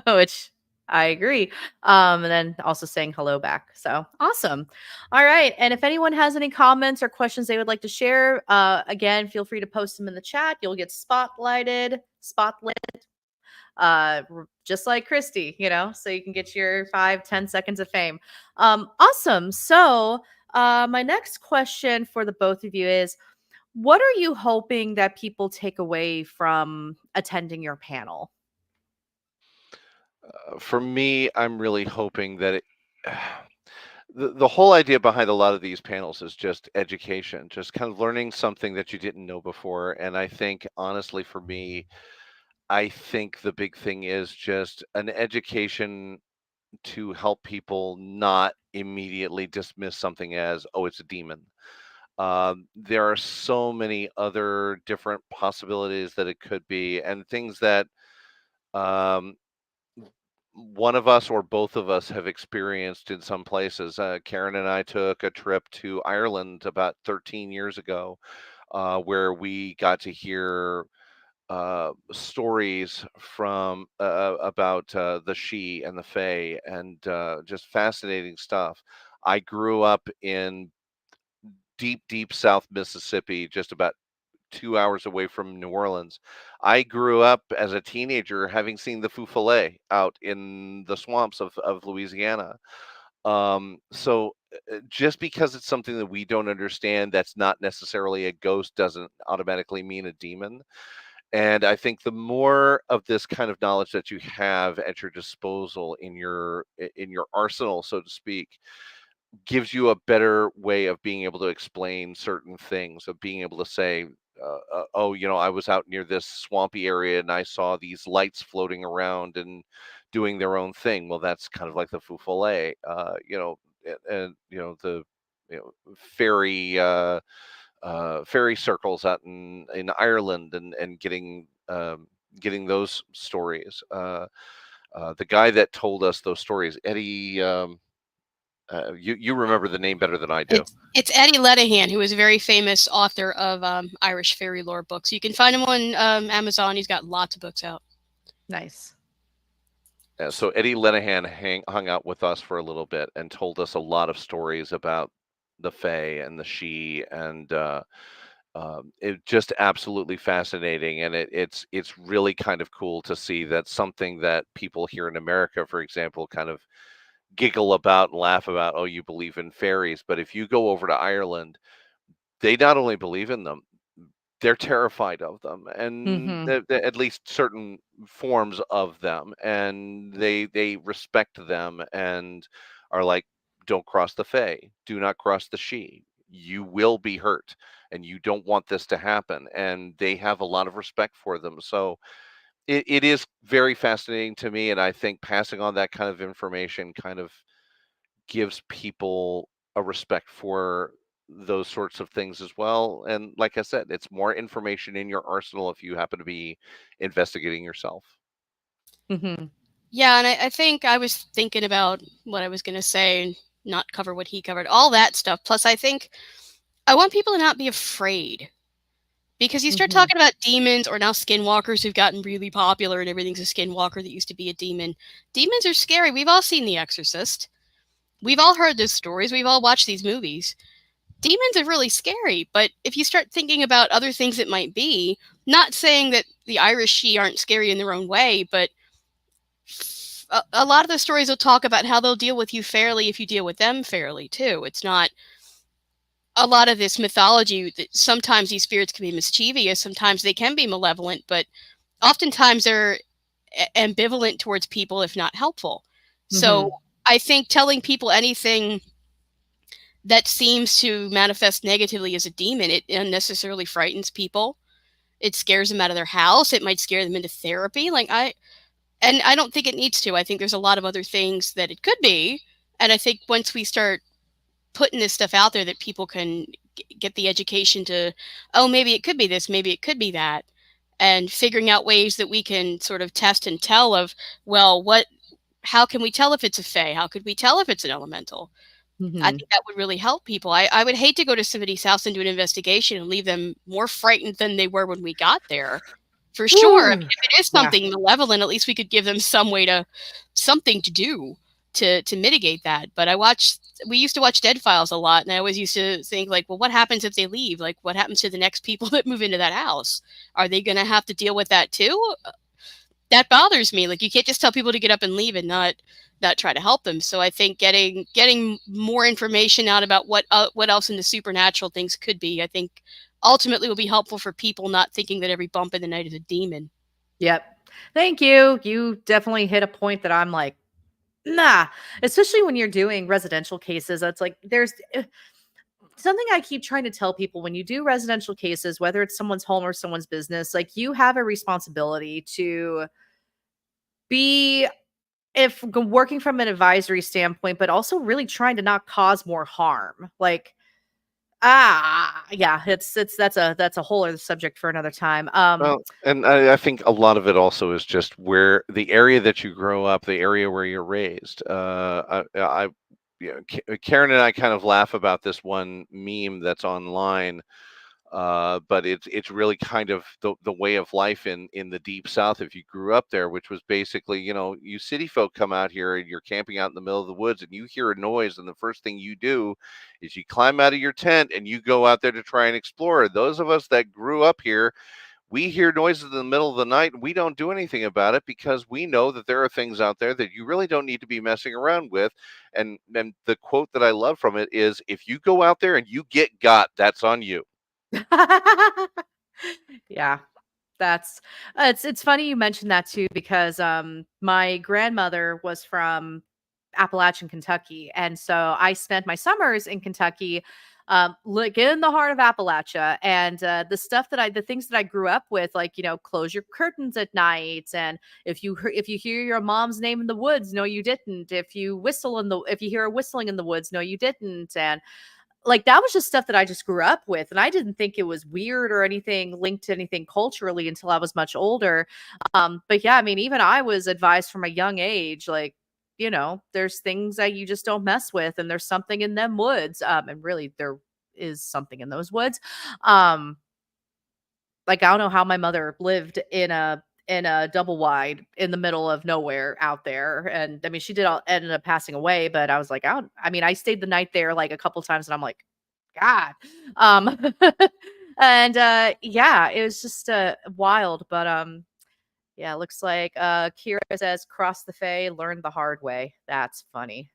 which I agree. And then also saying hello back. So awesome. All right. And if anyone has any comments or questions they would like to share, again, feel free to post them in the chat. You'll get spotlit, just like Christy, so you can get your 5-10 seconds of fame. Awesome. So my next question for the both of you is, what are you hoping that people take away from attending your panel? For me, I'm really hoping that the whole idea behind a lot of these panels is just education, just kind of learning something that you didn't know before. And I think, honestly, for me, I think the big thing is just an education to help people not immediately dismiss something as, oh, it's a demon. There are so many other different possibilities that it could be, and things that um, one of us or both of us have experienced in some places. Karen and I took a trip to Ireland about 13 years ago, where we got to hear stories from about the She and the Fae, and just fascinating stuff. I grew up in deep South Mississippi, just about 2 hours away from New Orleans. I grew up as a teenager having seen the fou follet out in the swamps of Louisiana. So just because it's something that we don't understand, that's not necessarily a ghost, doesn't automatically mean a demon. And I think the more of this kind of knowledge that you have at your disposal in your arsenal, so to speak, gives you a better way of being able to explain certain things, of being able to say, oh, I was out near this swampy area and I saw these lights floating around and doing their own thing. Well, that's kind of like the fou follet, and the fairy fairy circles out in Ireland, and getting those stories. The guy that told us those stories, Eddie. You remember the name better than I do. It's Eddie Lenihan, who is a very famous author of Irish fairy lore books. You can find him on Amazon. He's got lots of books out. Nice. So Eddie Lenihan hung out with us for a little bit and told us a lot of stories about the Fae and the She, and it just absolutely fascinating. And it's really kind of cool to see that something that people here in America, for example, kind of giggle about and laugh about. Oh, you believe in fairies, but if you go over to Ireland, they not only believe in them, they're terrified of them, and Mm-hmm. at least certain forms of them, and they respect them and are like, don't cross the Fae, do not cross the She, you will be hurt, and you don't want this to happen, and they have a lot of respect for them. So it is very fascinating to me, and I think passing on that kind of information kind of gives people a respect for those sorts of things as well. And like I said, it's more information in your arsenal if you happen to be investigating yourself. Mm-hmm. Yeah, and I think I was thinking about what I was going to say and not cover what he covered, all that stuff. Plus, I think I want people to not be afraid. Because you start Mhm. talking about demons, or now skinwalkers who've gotten really popular and everything's a skinwalker that used to be a demon. Demons are scary. We've all seen The Exorcist. We've all heard those stories. We've all watched these movies. Demons are really scary, but if you start thinking about other things it might be, not saying that the Irish aren't scary in their own way, but a lot of the stories will talk about how they'll deal with you fairly if you deal with them fairly, too. It's not a lot of this mythology that sometimes these spirits can be mischievous, sometimes they can be malevolent, but oftentimes they're ambivalent towards people if not helpful. So Mhm. I think telling people anything that seems to manifest negatively as a demon, it unnecessarily frightens people. It scares them out of their house. It might scare them into therapy. And I don't think it needs to. I think there's a lot of other things that it could be. And I think once we start putting this stuff out there that people can get the education to, oh, maybe it could be this, maybe it could be that, and figuring out ways that we can sort of test and tell of, well, how can we tell if it's a fae? How could we tell if it's an elemental? I Mhm. think that would really help people. I would hate to go to somebody's house and do an investigation and leave them more frightened than they were when we got there. For sure. I mean, Whew. if it is Yeah. something malevolent, at least we could give them something to do to mitigate that. But we used to watch Dead Files a lot, and I always used to think, like, well, what happens if they leave? Like, what happens to the next people that move into that house? Are they going to have to deal with that too? That bothers me. Like, you can't just tell people to get up and leave and not try to help them. So I think getting more information out about what else in the supernatural things could be, I think ultimately will be helpful for people not thinking that every bump in the night is a demon. Yep. Thank you. You definitely hit a point that I'm like, nah, especially when you're doing residential cases. That's like, there's something I keep trying to tell people when you do residential cases, whether it's someone's home or someone's business, like you have a responsibility to be working from an advisory standpoint, but also really trying to not cause more harm. Like, yeah, it's that's a whole other subject for another time. Well, and I think a lot of it also is just where the area that you grow up, the area where you're raised. Yeah, Karen and I kind of laugh about this one meme that's online, but it's really kind of the way of life in the deep south if you grew up there, which was basically, you city folk come out here and you're camping out in the middle of the woods and you hear a noise, and the first thing you do is you climb out of your tent and you go out there to try and explore. Those of us that grew up here, we hear noises in the middle of the night and we don't do anything about it because we know that there are things out there that you really don't need to be messing around with. And the quote that I love from it is, if you go out there and you get got, that's on you. Yeah, that's it's funny you mentioned that too because my grandmother was from Appalachian Kentucky, and so I spent my summers in Kentucky, like in the heart of Appalachia. And the things that I grew up with, like close your curtains at night, and if you hear your mom's name in the woods, no, you didn't. If you hear a whistling in the woods, no, you didn't. And like that was just stuff that I just grew up with, and I didn't think it was weird or anything linked to anything culturally until I was much older. But yeah, I mean, even I was advised from a young age, like, there's things that you just don't mess with, and there's something in them woods. And really there is something in those woods. Um, like I don't know how my mother lived in a double wide in the middle of nowhere out there. And I mean, she did all ended up passing away, but I was like, I mean, I stayed the night there like a couple times and I'm like, God. Um and yeah, it was just wild. But yeah, looks like Kira says cross the Fae, learn the hard way. That's funny.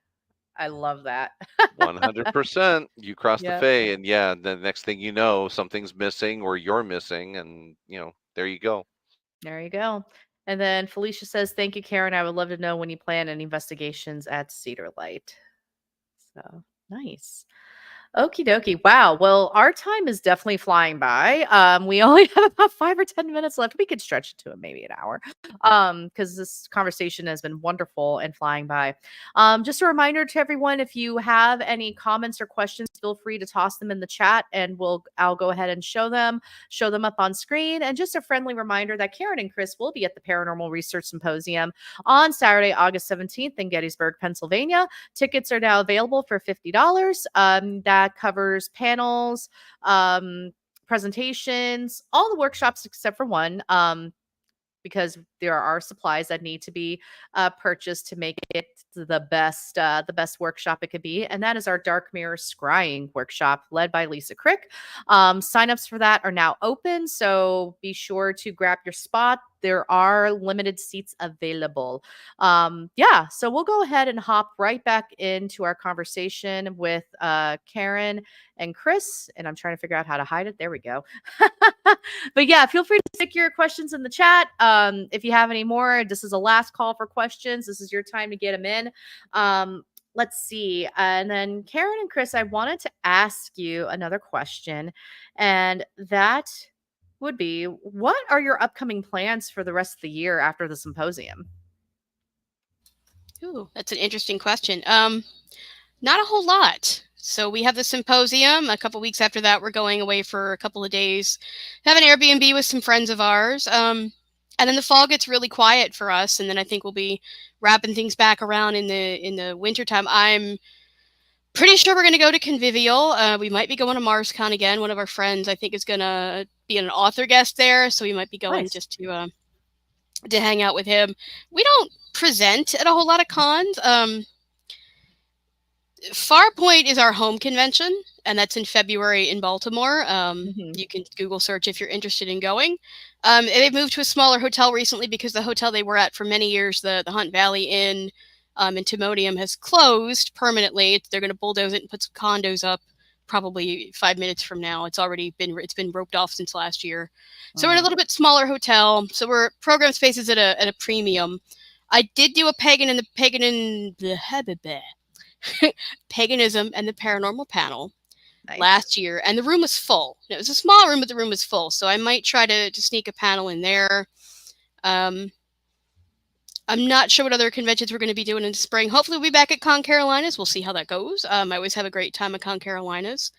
I love that. 100%. You cross the Yep. Fae, and yeah, the next thing you know, something's missing or you're missing, and there you go. There you go. And then Felicia says, thank you, Karen. I would love to know when you plan any investigations at Cedar Light. So nice. Okie dokie. Wow. Well, our time is definitely flying by. We only have about 5 or 10 minutes left. We could stretch it to maybe an hour. Because this conversation has been wonderful and flying by. Just a reminder to everyone, if you have any comments or questions, feel free to toss them in the chat and I'll go ahead and show them up on screen. And just a friendly reminder that Karen and Chris will be at the Paranormal Research Symposium on Saturday, August 17th in Gettysburg, Pennsylvania. Tickets are now available for $50. That that covers panels, presentations, all the workshops except for one. Because there are supplies that need to be purchased to make it the best workshop it could be, and that is our Dark Mirror Scrying workshop led by Lisa Crick. Signups for that are now open, so be sure to grab your spot. There are limited seats available. Yeah, so we'll go ahead and hop right back into our conversation with Karen and Chris, and I'm trying to figure out how to hide it. There we go. But yeah, feel free to stick your questions in the chat. If you have any more, this is a last call for questions. This is your time to get them in. Let's see. And then Karen and Chris, I wanted to ask you another question, and that would be, what are your upcoming plans for the rest of the year after the symposium? Ooh, that's an interesting question. Not a whole lot. So we have the symposium. A couple weeks after that, we're going away for a couple of days, have an Airbnb with some friends of ours. And then the fall gets really quiet for us. And then I think we'll be wrapping things back around in the wintertime. I'm pretty sure we're going to go to Convivial. We might be going to MarsCon again. One of our friends, I think, is going to be an author guest there. So we might be going just to hang out with him. We don't present at a whole lot of cons. Farpoint is our home convention, and that's in February in Baltimore. You can Google search if you're interested in going. They've moved to a smaller hotel recently because the hotel they were at for many years, the Hunt Valley Inn in Timonium, has closed permanently. They're going to bulldoze it and put some condos up probably 5 minutes from now. It's been roped off since last year. So we're in a little bit smaller hotel. So we're program spaces at a premium. I did do a Paganism and the Paranormal panel last year, and the room was full. It was a small room, but the room was full. So I might try to sneak a panel in there. I'm not sure what other conventions we're going to be doing in the spring. Hopefully we'll be back at Con Carolinas. We'll see how that goes. I always have a great time at Con Carolinas.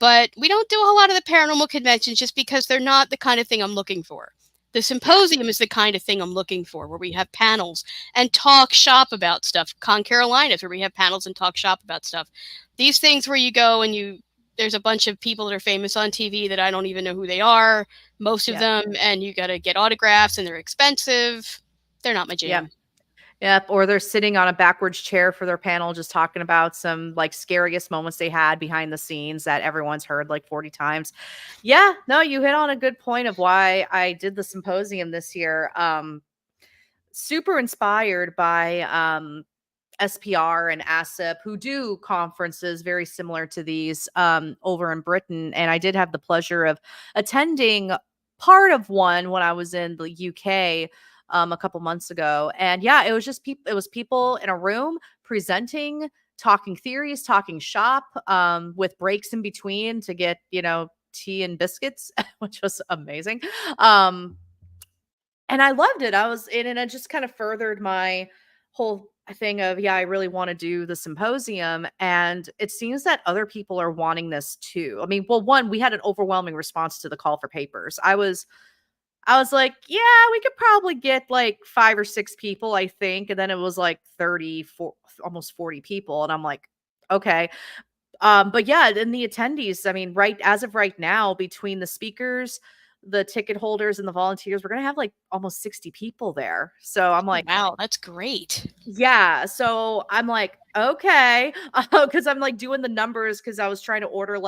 But we don't do a whole lot of the paranormal conventions just because they're not the kind of thing I'm looking for. The symposium is the kind of thing I'm looking for, where we have panels and talk shop about stuff. Con Carolinas, where we have panels and talk shop about stuff. These things where you go and there's a bunch of people that are famous on TV that I don't even know who they are, most of them, and you got to get autographs and they're expensive. They're not my jam. Yep. Or they're sitting on a backwards chair for their panel, just talking about some like scariest moments they had behind the scenes that everyone's heard like 40 times. Yeah, no, you hit on a good point of why I did the symposium this year. Super inspired by SPR and ASIP, who do conferences very similar to these over in Britain. And I did have the pleasure of attending part of one when I was in the UK a couple months ago. And yeah, it was just people, it was people in a room presenting, talking theories, talking shop, with breaks in between to get, tea and biscuits, which was amazing. And I loved it. I was in, and it just kind of furthered my whole thing of, I really want to do the symposium. And it seems that other people are wanting this too. I mean, well, one, we had an overwhelming response to the call for papers. I was like, yeah, we could probably get like 5 or 6 people, I think. And then it was like 34, almost 40 people. And I'm like, okay. But yeah, in the attendees, I mean, as of right now, between the speakers, the ticket holders, and the volunteers, we're going to have like almost 60 people there. So I'm like, wow, that's great. Yeah. So I'm like, okay. Cause I'm like doing the numbers, cause I was trying to order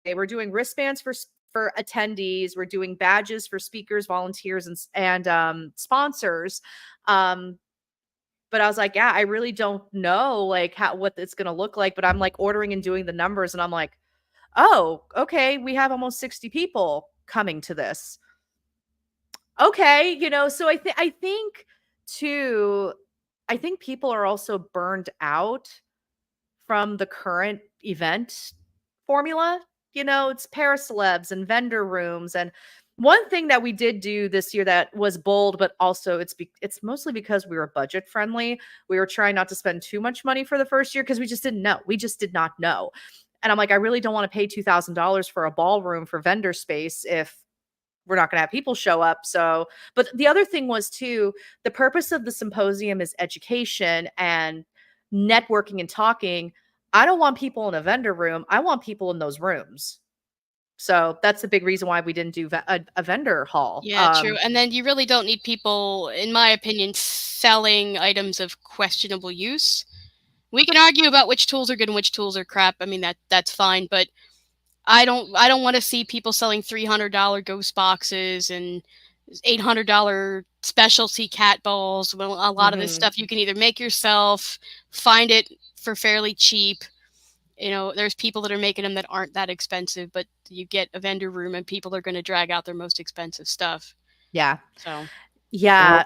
we're doing wristbands for attendees. We're doing badges for speakers, volunteers, and sponsors. But I was like, yeah, I really don't know what it's going to look like, but I'm like ordering and doing the numbers, and I'm like, oh, okay, we have almost 60 people coming to this. Okay, so I think too, I think people are also burned out from the current event formula. It's paracelebs and vendor rooms. And one thing that we did do this year that was bold, but also it's mostly because we were budget friendly. We were trying not to spend too much money for the first year because we just didn't know. We just did not know. And I'm like, I really don't want to pay $2,000 for a ballroom for vendor space if we're not going to have people show up. So, but the other thing was too, the purpose of the symposium is education and networking and talking. I don't want people in a vendor room. I want people in those rooms. So that's the big reason why we didn't do a vendor hall. Yeah, true. And then you really don't need people, in my opinion, selling items of questionable use. We can argue about which tools are good and which tools are crap. I mean, that's fine, but I don't want to see people selling $300 ghost boxes and $800 specialty cat balls. Well, a lot of this stuff you can either make yourself, find it for fairly cheap. There's people that are making them that aren't that expensive, but you get a vendor room and people are going to drag out their most expensive stuff. Yeah. So, yeah.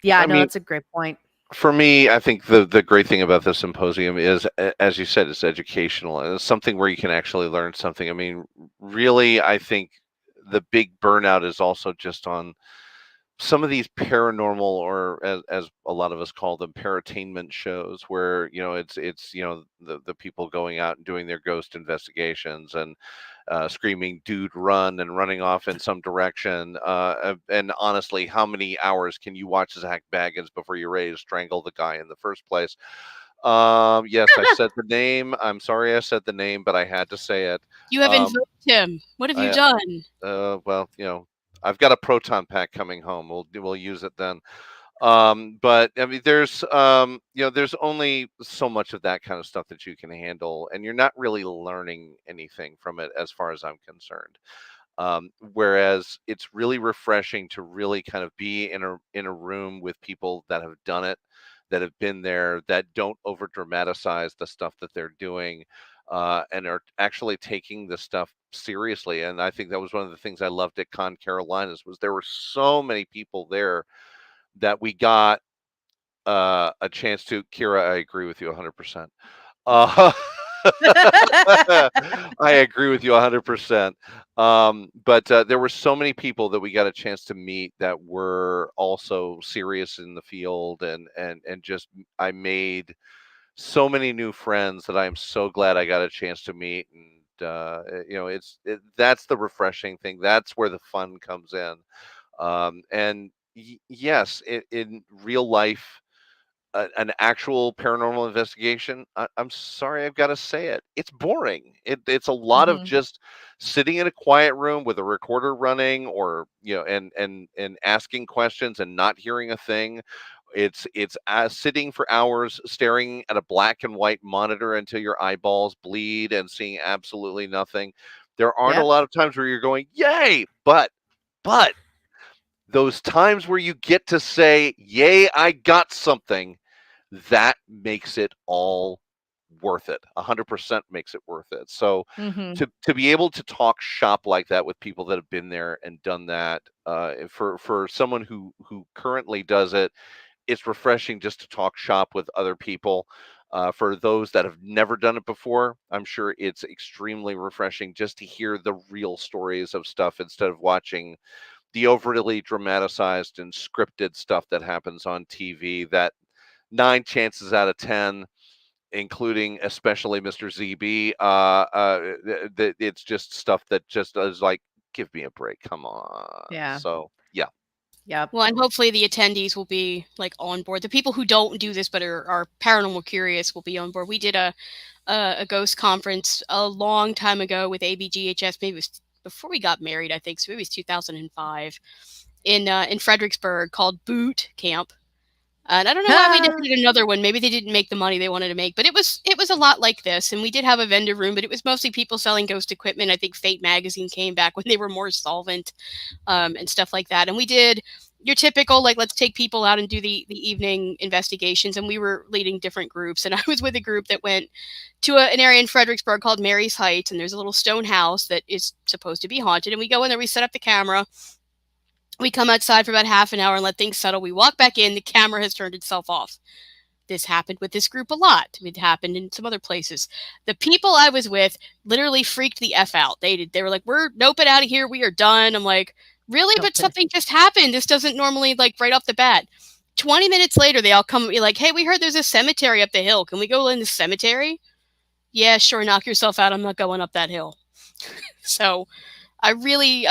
Yeah, I no, mean, that's a great point. for me, I think the great thing about the symposium is, as you said, it's educational and it's something where you can actually learn something. I mean, really, I think the big burnout is also just on some of these paranormal, or as a lot of us call them, paratainment shows, where it's the people going out and doing their ghost investigations and screaming "dude, run" and running off in some direction. And honestly, how many hours can you watch Zach Baggins before you're ready to strangle the guy in the first place? Yes, I said the name. I'm sorry I said the name, but I had to say it. you have invoked him. What have you done? Well, I've got a proton pack coming home. We'll use it then. But I mean, there's only so much of that kind of stuff that you can handle, and you're not really learning anything from it, as far as I'm concerned. Whereas it's really refreshing to really kind of be in a room with people that have done it, that have been there, that don't over dramatize the stuff that they're doing, and are actually taking the stuff seriously. And I think that was one of the things I loved at Con Carolinas, was there were so many people there that we got a chance to. Kira, I agree with you 100%. I agree with you 100%. But there were so many people that we got a chance to meet that were also serious in the field, and just I made so many new friends that I am so glad I got a chance to meet. And that's the refreshing thing. That's where the fun comes in. And yes, in real life, an actual paranormal investigation, I'm sorry, I've got to say it, it's boring. It's a lot of just sitting in a quiet room with a recorder running, or and asking questions and not hearing a thing. It's sitting for hours staring at a black and white monitor until your eyeballs bleed and seeing absolutely nothing. There aren't a Yep. lot of times where you're going, yay, but those times where you get to say, yay, I got something, that makes it all worth it. 100% makes it worth it. So to be able to talk shop like that with people that have been there and done that, for someone who currently does it, it's refreshing just to talk shop with other people. For those that have never done it before, I'm sure it's extremely refreshing just to hear the real stories of stuff, instead of watching the overly dramatized and scripted stuff that happens on TV, that 9 chances out of 10, including especially Mr. ZB, it's just stuff that just is like, give me a break, come on. Yeah. So yeah. Yep. Well, and hopefully the attendees will be like on board. The people who don't do this but are paranormal curious will be on board. We did a ghost conference a long time ago with ABGHS. Maybe it was before we got married, I think. So maybe it was 2005 in Fredericksburg, called Boot Camp. And I don't know why we did another one. Maybe they didn't make the money they wanted to make, but it was a lot like this. And we did have a vendor room, but it was mostly people selling ghost equipment. I think Fate magazine came back when they were more solvent, and stuff like that. And we did your typical, like, let's take people out and do the evening investigations. And we were leading different groups. And I was with a group that went to an area in Fredericksburg called Mary's Heights. And there's a little stone house that is supposed to be haunted. And we go in there, we set up the camera. We come outside for about half an hour and let things settle. We walk back in. The camera has turned itself off. This happened with this group a lot. It happened in some other places. The people I was with literally freaked the F out. They were like, we're noping out of here. We are done. I'm like, really? But something just happened. This doesn't normally, like, right off the bat. 20 minutes later, they all come at me like, hey, we heard there's a cemetery up the hill. Can we go in the cemetery? Yeah, sure. Knock yourself out. I'm not going up that hill. So I'm really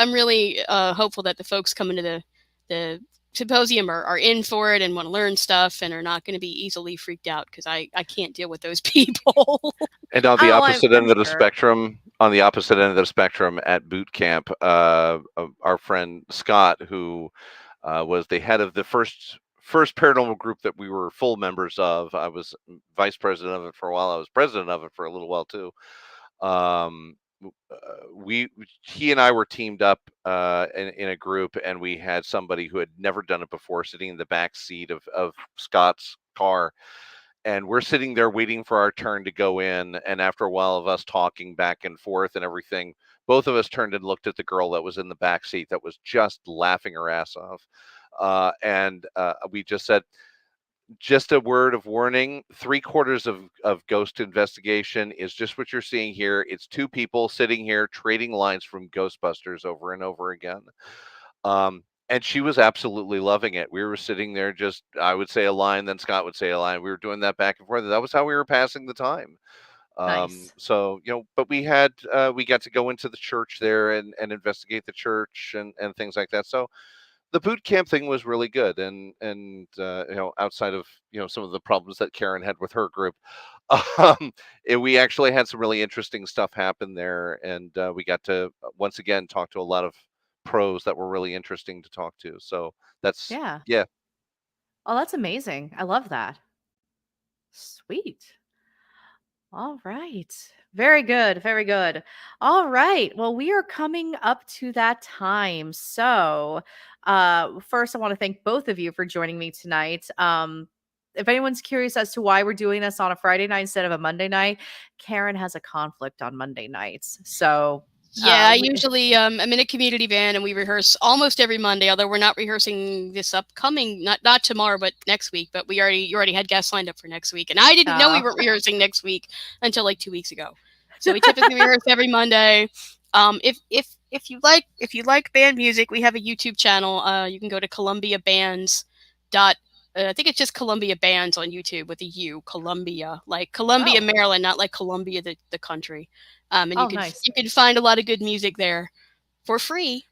hopeful that the folks come into the Symposium are in for it and want to learn stuff and are not going to be easily freaked out, because I can't deal with those people. And on the Oh, opposite I'm end of the sure. spectrum, at boot camp, our friend Scott, who was the head of the first paranormal group that we were full members of. I was vice president of it for a while. I was president of it for a little while too. Um, he and I were teamed up in a group, and we had somebody who had never done it before sitting in the back seat of Scott's car, and we're sitting there waiting for our turn to go in. And after a while of us talking back and forth and everything, both of us turned and looked at the girl that was in the back seat that was just laughing her ass off. And we just said, just a word of warning, 3/4 of ghost investigation is just what you're seeing here. It's two people sitting here trading lines from Ghostbusters over and over again. And she was absolutely loving it. We were sitting there, just, I would say a line, then Scott would say a line. We were doing that back and forth. That was how we were passing the time. Nice. So, but we got to go into the church there and investigate the church and things like that. So the boot camp thing was really good. And outside of, some of the problems that Karen had with her group, we actually had some really interesting stuff happen there. And we got to, once again, talk to a lot of pros that were really interesting to talk to. So that's, Yeah. yeah. Oh, that's amazing. I love that. Sweet. All right. Very good. Very good. All right. Well, we are coming up to that time. So, first, I want to thank both of you for joining me tonight. If anyone's curious as to why we're doing this on a Friday night instead of a Monday night, Karen has a conflict on Monday nights. So, Yeah, we, usually I'm in a community band and we rehearse almost every Monday, although we're not rehearsing this upcoming, not tomorrow, but next week. But you already had guests lined up for next week. And I didn't know we weren't rehearsing next week until like 2 weeks ago. So we typically rehearse every Monday. If you like band music, we have a YouTube channel. You can go to Columbia Bands. I think it's just Columbia Bands on YouTube with a U, Columbia, like Columbia, Maryland, not like Columbia, the country. And nice. You can find a lot of good music there for free.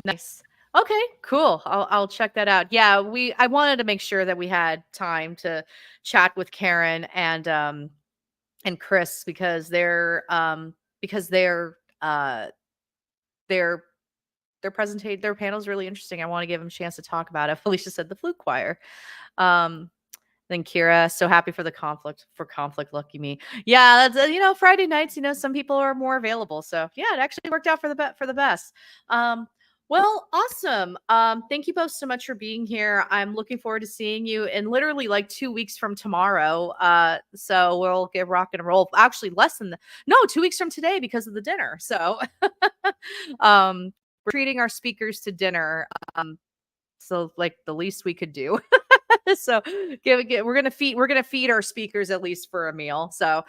Nice. Okay, cool. I'll check that out. Yeah, I wanted to make sure that we had time to chat with Karen and Chris because their their panel is really interesting. I want to give them a chance to talk about it. Felicia said the flute choir. Then Kira, so happy for the conflict. Lucky me. Yeah, that's Friday nights. Some people are more available. So yeah, it actually worked out for the best. Well, awesome. Thank you both so much for being here. I'm looking forward to seeing you in literally like 2 weeks from tomorrow. So we'll get rock and roll. Actually, 2 weeks from today because of the dinner. So, we're treating our speakers to dinner. So like the least we could do. So we're gonna feed our speakers at least for a meal. So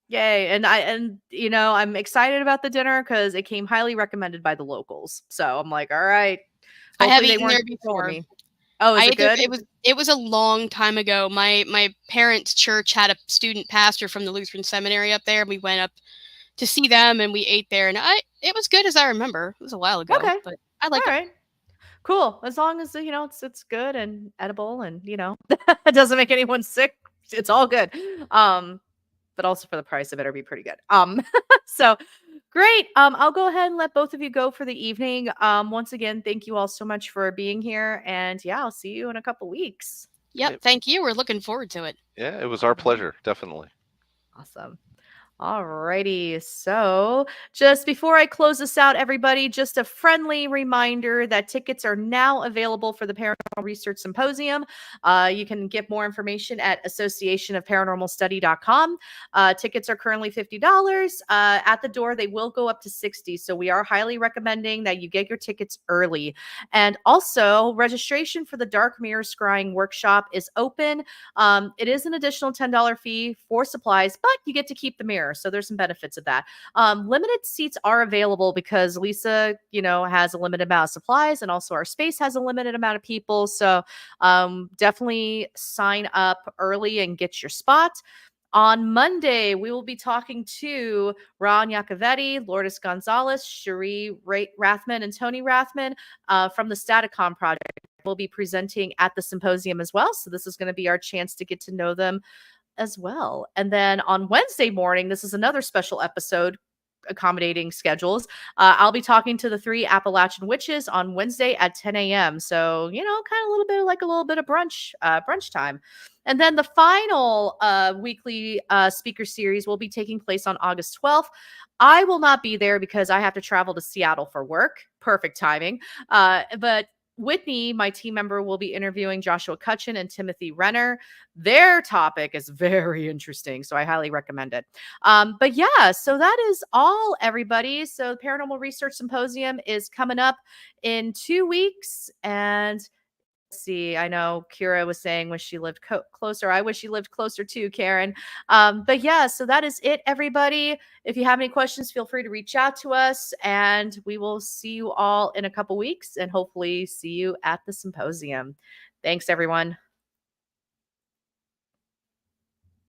yay. And I'm excited about the dinner because it came highly recommended by the locals. So I'm like, all right. I have eaten there before. Oh, is it good? It was a long time ago. My parents' church had a student pastor from the Lutheran seminary up there. We went up to see them and we ate there, and it was good as I remember. It was a while ago. Okay. But I liked it. All right. Cool. As long as it's good and edible and it doesn't make anyone sick, it's all good. But also for the price, it better be pretty good. So great. I'll go ahead and let both of you go for the evening. Once again, thank you all so much for being here, and yeah, I'll see you in a couple weeks. Yep. Thank you. We're looking forward to it. Yeah, it was our pleasure. Definitely. Awesome. Alrighty, so just before I close this out, everybody, just a friendly reminder that tickets are now available for the Paranormal Research Symposium. You can get more information at associationofparanormalstudy.com. Tickets are currently $50. At the door, they will go up to $60. So we are highly recommending that you get your tickets early. And also, registration for the Dark Mirror Scrying Workshop is open. It is an additional $10 fee for supplies, but you get to keep the mirror. So there's some benefits of that. Limited seats are available because Lisa, has a limited amount of supplies, and also our space has a limited amount of people. So definitely sign up early and get your spot. On Monday, we will be talking to Ron Iacovetti, Lourdes Gonzalez, Cherie Rathman, and Tony Rathman from the Staticon Project. We'll be presenting at the symposium as well. So this is going to be our chance to get to know them as well. And then on Wednesday morning, this is another special episode accommodating schedules. I'll be talking to the 3 Appalachian witches on Wednesday at 10 a.m. So, kind of a little bit of brunch time. And then the final weekly speaker series will be taking place on August 12th. I will not be there because I have to travel to Seattle for work. Perfect timing. But Whitney, my team member, will be interviewing Joshua Cutchin and Timothy Renner. Their topic is very interesting, so I highly recommend it. But yeah, so that is all, everybody. So the Paranormal Research Symposium is coming up in 2 weeks, and let's see, I know Kira was saying wish she lived closer. I wish she lived closer too, Karen. But yeah, so that is it, everybody. If you have any questions, feel free to reach out to us, and we will see you all in a couple weeks and hopefully see you at the symposium. Thanks, everyone.